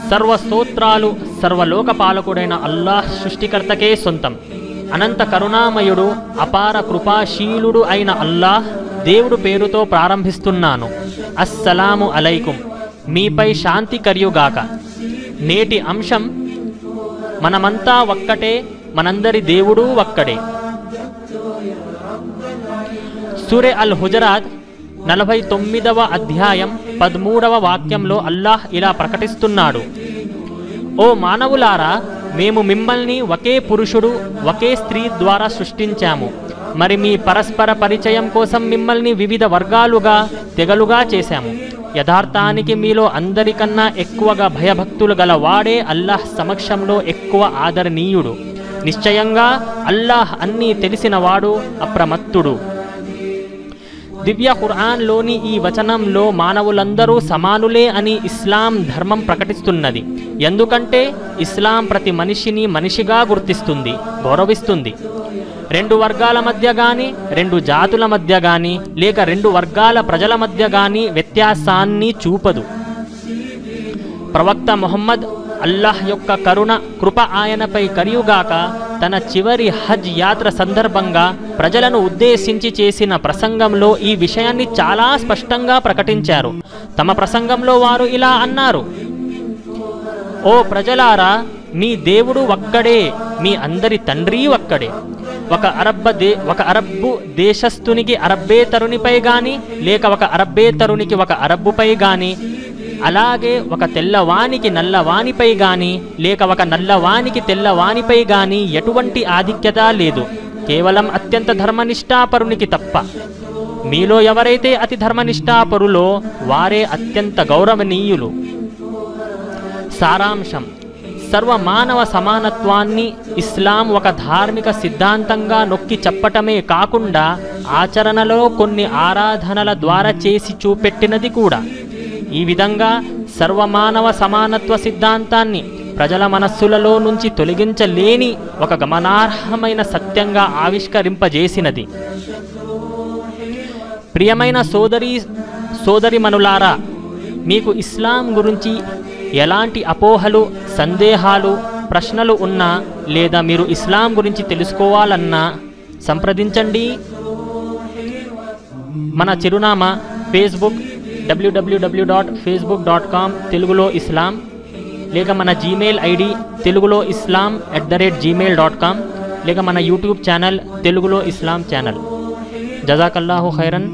సర్వ స్తోత్రాలు సర్వలోకపాలకుడైన అల్లాహ్ సృష్టికర్తకే సొంతం. అనంత కరుణామయుడు అపార కృపాశీలుడు అయిన అల్లాహ్ దేవుడు పేరుతో ప్రారంభిస్తున్నాను. అస్సలాము అలైకుం, మీపై శాంతి కర్యుగాక. నేటి అంశం మనమంతా ఒక్కటే, మనందరి దేవుడు ఒక్కడే. సూరే అల్ హుజరాత్ 49వ అధ్యాయం 13వ వాక్యంలో అల్లాహ్ ఇలా ప్రకటిస్తున్నాడు: ఓ మానవులారా, మేము మిమ్మల్ని ఒకే పురుషుడు ఒకే స్త్రీ ద్వారా సృష్టించాము. మరి మీ పరస్పర పరిచయం కోసం మిమ్మల్ని వివిధ వర్గాలుగా తెగలుగా చేశాము. యథార్థానికి మీలో అందరికన్నా ఎక్కువగా భయభక్తులు గల వాడే అల్లాహ్ సమక్షంలో ఎక్కువ ఆదరణీయుడు. నిశ్చయంగా అల్లాహ్ అన్నీ తెలిసినవాడు, అప్రమత్తుడు. దివ్య ఖురాన్లోని ఈ వచనంలో మానవులందరూ సమానులే అని ఇస్లాం ధర్మం ప్రకటిస్తున్నది. ఎందుకంటే ఇస్లాం ప్రతి మనిషిని మనిషిగా గుర్తిస్తుంది, గౌరవిస్తుంది. రెండు వర్గాల మధ్య కానీ, రెండు జాతుల మధ్య కానీ, లేక రెండు వర్గాల ప్రజల మధ్య కానీ వ్యత్యాసాన్ని చూపదు. ప్రవక్త ముహమ్మద్, అల్లాహ్ యొక్క కరుణ కృప ఆయనపై కరియుగాక, తన చివరి హజ్ యాత్ర సందర్భంగా ప్రజలను ఉద్దేశించి చేసిన ప్రసంగంలో ఈ విషయాన్ని చాలా స్పష్టంగా ప్రకటించారు. తమ ప్రసంగంలో వారు ఇలా అన్నారు: ఓ ప్రజలారా, మీ దేవుడు ఒక్కడే, మీ అందరి తండ్రి ఒక్కడే. ఒక అరబ్బు దేశస్థునికి అరబ్బేతరునిపై గాని, లేక ఒక అరబ్బేతరునికి ఒక అరబ్బుపై గాని, అలాగే ఒక తెల్లవానికి నల్లవానిపై గాని, లేక ఒక నల్లవానికి తెల్లవానిపై గాని ఎటువంటి ఆధిక్యత లేదు, కేవలం అత్యంత ధర్మనిష్ఠాపరునికి తప్ప. మీలో ఎవరైతే అతి ధర్మనిష్ఠాపరులో వారే అత్యంత గౌరవనీయులు. సారాంశం: సర్వమానవ సమానత్వాన్ని ఇస్లాం ఒక ధార్మిక సిద్ధాంతంగా నొక్కి చెప్పటమే కాకుండా ఆచరణలో కొన్ని ఆరాధనల ద్వారా చేసి చూపెట్టినది కూడా. ఈ విధంగా సర్వమానవ సమానత్వ సిద్ధాంతాన్ని ప్రజల మనస్సులలో నుంచి తొలగించలేని ఒక గమనార్హమైన సత్యంగా ఆవిష్కరింపజేసినది. ప్రియమైన సోదరిమణులారా, మీకు ఇస్లాం గురించి ఎలాంటి అపోహలు, సందేహాలు, ప్రశ్నలు ఉన్నా, లేదా మీరు ఇస్లాం గురించి తెలుసుకోవాలన్నా సంప్రదించండి. మన చిరునామా ఫేస్బుక్ www.facebook.com తెలుగులో ఇస్లాం, లేక మన జీమెయిల్ ఐడి తెలుగులో islam@gmail.com, లేక మన యూట్యూబ్ ఛానల్ తెలుగులో ఇస్లాం ఛానల్. జజాకల్లాహు ఖైరన్.